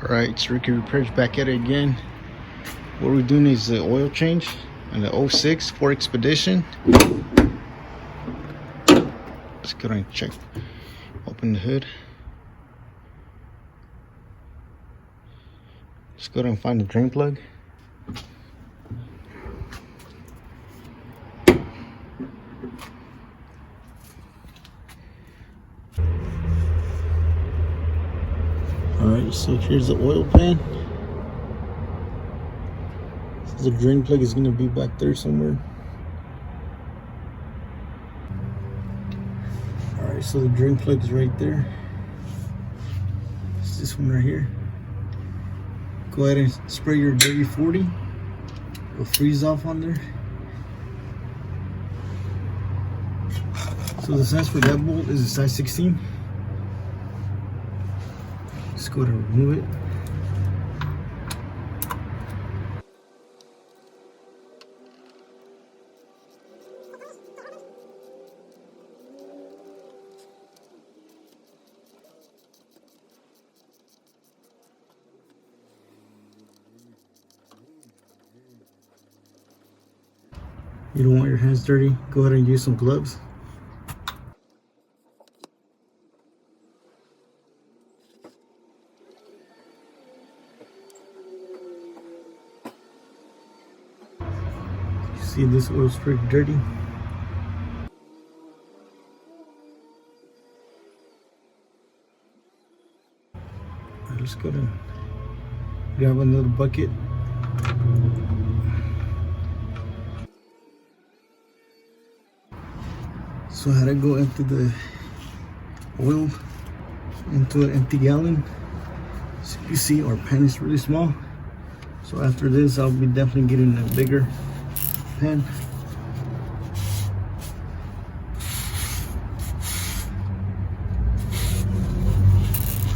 Alright, it's Ricky Repairs back at it again. What we're doing is the oil change on the 06 Ford Expedition. Let's go and check. Open the hood. Let's go and find the drain plug. Alright, so here's the oil pan. So the drain plug is going to be back there somewhere. Alright, so the drain plug is right there. It's this one right here. Go ahead and spray your W40. It'll freeze off on there. So the size for that bolt is a size 16. Just go to remove it. You don't want your hands dirty, go ahead and use some gloves. See, this oil's pretty dirty. Alright, let's go and grab another bucket. So I had to go empty the oil into an empty gallon. So you see, our pan is really small. So after this, I'll be definitely getting a bigger pan.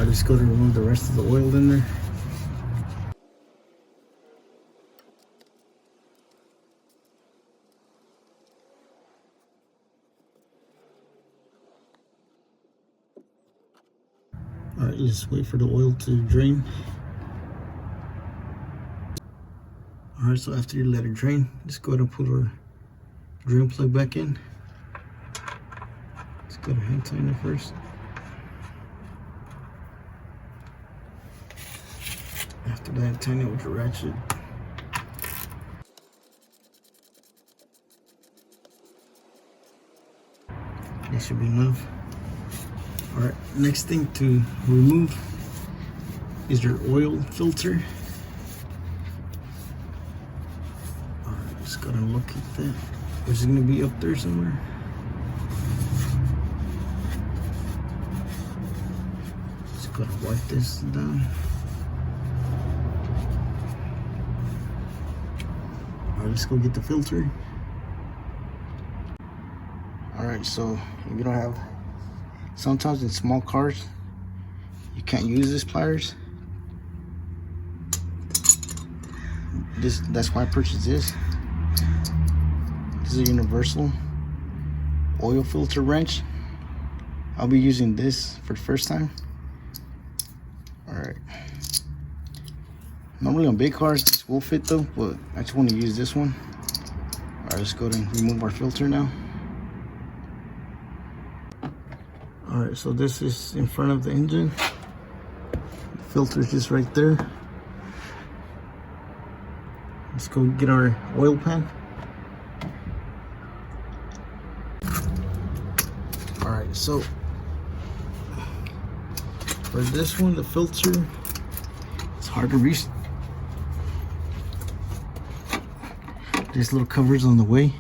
I just go to remove the rest of the oil in there. Alright, just wait for the oil to drain. Alright, so after you let it drain, just go ahead and put our drain plug back in. Let's go to hand tighten it first. After that, tighten it with your ratchet. That should be enough. Alright, next thing to remove is your oil filter. Alright, just gotta look at that. It's gonna be up there somewhere. Just gotta wipe this down. Alright, let's go get the filter. Alright, so if you don't have, sometimes in small cars you can't use these pliers. That's why I purchased this. This is a universal oil filter wrench. I'll be using this for the first time. Alright. Normally on big cars this will fit though, but I just want to use this one. Alright, let's go ahead and remove our filter now. Alright, so this is in front of the engine. The filter is just right there. Let's go get our oil pan. Alright, so for this one, the filter, it's hard to reach. There's little covers on the way.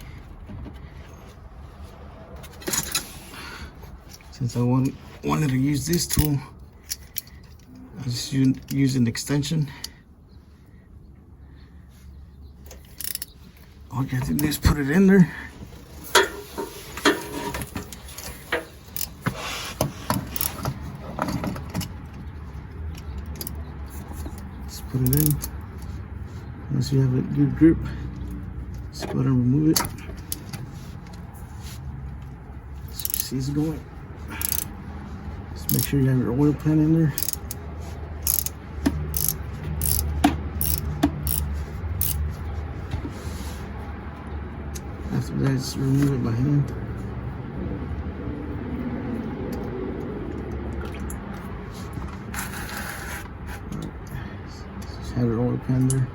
Since I wanted to use this tool, I just use an extension. All you have to do is put it in there. Just put it in. Once you have a good grip, just go ahead and remove it. So you see it's going. Just make sure you have your oil pan in there. let's remove it by hand. Just have an oil pan there.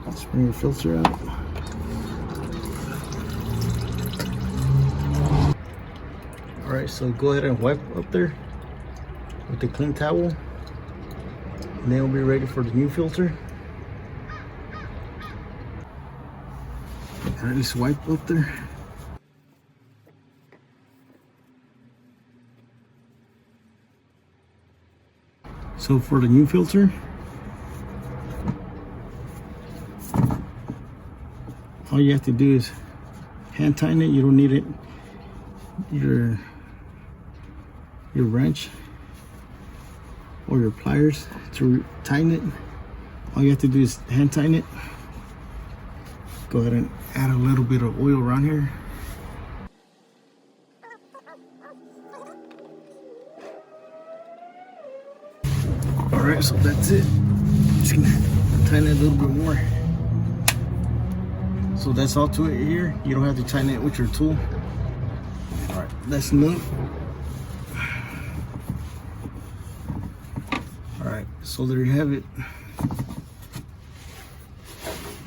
Let's bring your filter out. Alright, so go ahead and wipe up there with a clean towel, and then it'll be ready for the new filter. Alright, let's wipe up there. So for the new filter, all you have to do is hand tighten it. You don't need it your wrench or your pliers to tighten it. All you have to do is hand tighten it. Go ahead and add a little bit of oil around here. Alright, so that's it. Just gonna tighten it a little bit more. So that's all to it here. You don't have to tighten it with your tool. Alright, that's enough. Alright, so there you have it.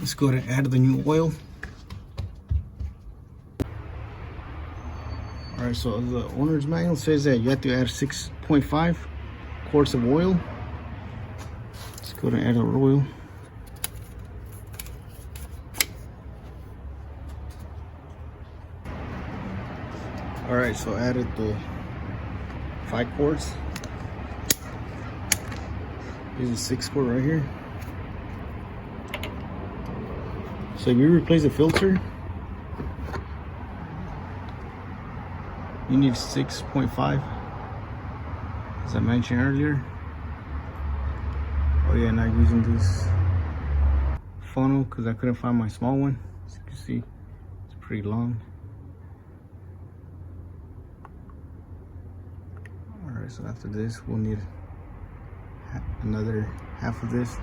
Let's go ahead and add the new oil. Alright, so the owner's manual says that you have to add 6.5 quarts of oil. Let's go ahead and add our oil. Alright, so I added the 5 quarts. Here's a 6 quart right here. So if you replace the filter, you need 6.5, as I mentioned earlier. Oh yeah, not using this funnel because I couldn't find my small one. As you can see, it's pretty long. Alright, so after this, we'll need another half of this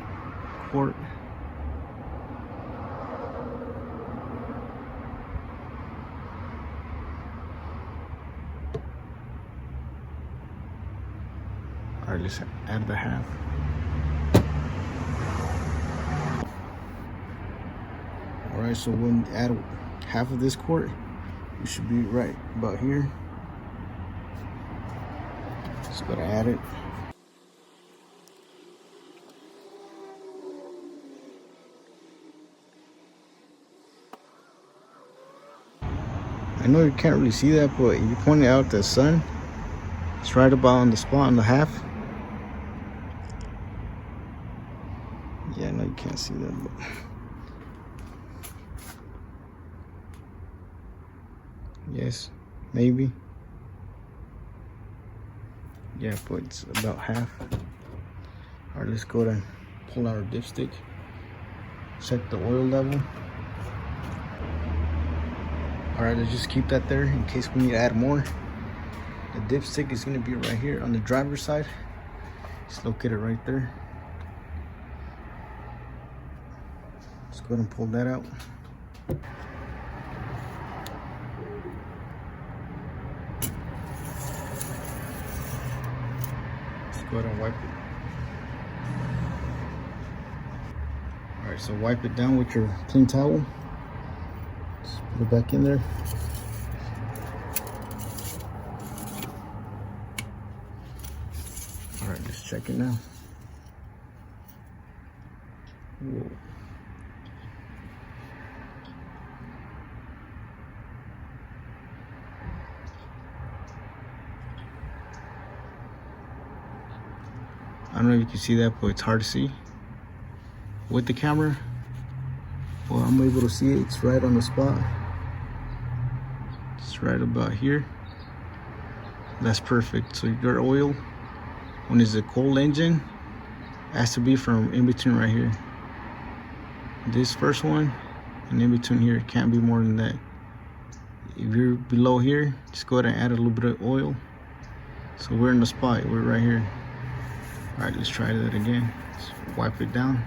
quart. Alright, let's add the half. Alright, so when you add half of this quart, you should be right about here. Just gotta add it. I know you can't really see that, but if you point it out the sun, it's right about on the spot on the half. Yeah, I know you can't see that, but yes, maybe. Yeah, but it's about half. Alright, let's go and pull out our dipstick. Check the oil level. Alright, let's just keep that there in case we need to add more. The dipstick is going to be right here on the driver's side. Just locate it right there. Let's go ahead and pull that out. Let's go ahead and wipe it. Alright, so wipe it down with your clean towel. Just put it back in there. Alright, let's check it now. Whoa. I don't know if you can see that, but it's hard to see with the camera. Well, I'm able to see it. It's right on the spot. It's right about here. That's perfect. So your oil, when it's a cold engine, has to be from in between right here. this first one, and in between here it can't be more than that. If you're below here, just go ahead and add a little bit of oil. So we're in the spot, we're right here. All right, let's try that again. Let's wipe it down.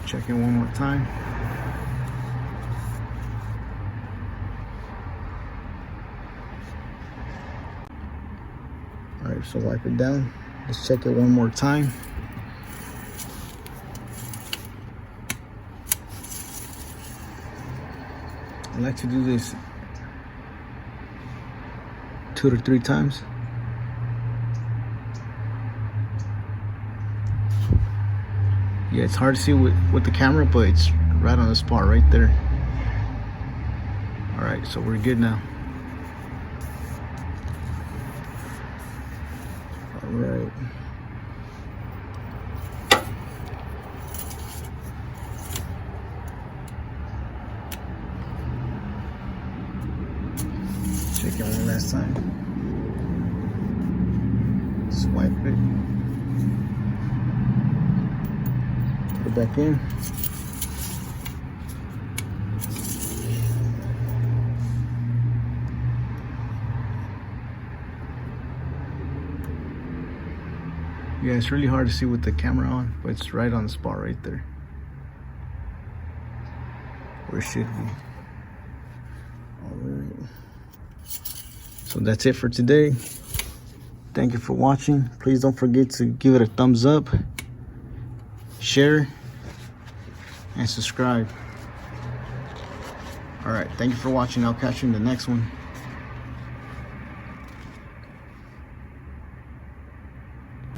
Check it one more time. All right, so wipe it down. Let's check it one more time. I like to do this 2 to 3 times. Yeah, it's hard to see with the camera, but it's right on the spot right there. All right, so we're good now. All right. Check it one last time. Swipe it. Put it back in. Yeah, it's really hard to see with the camera on, but it's right on the spot right there. Where it should be. Alright. So that's it for today. Thank you for watching. Please don't forget to give it a thumbs up, share, and subscribe. Alright, thank you for watching. I'll catch you in the next one.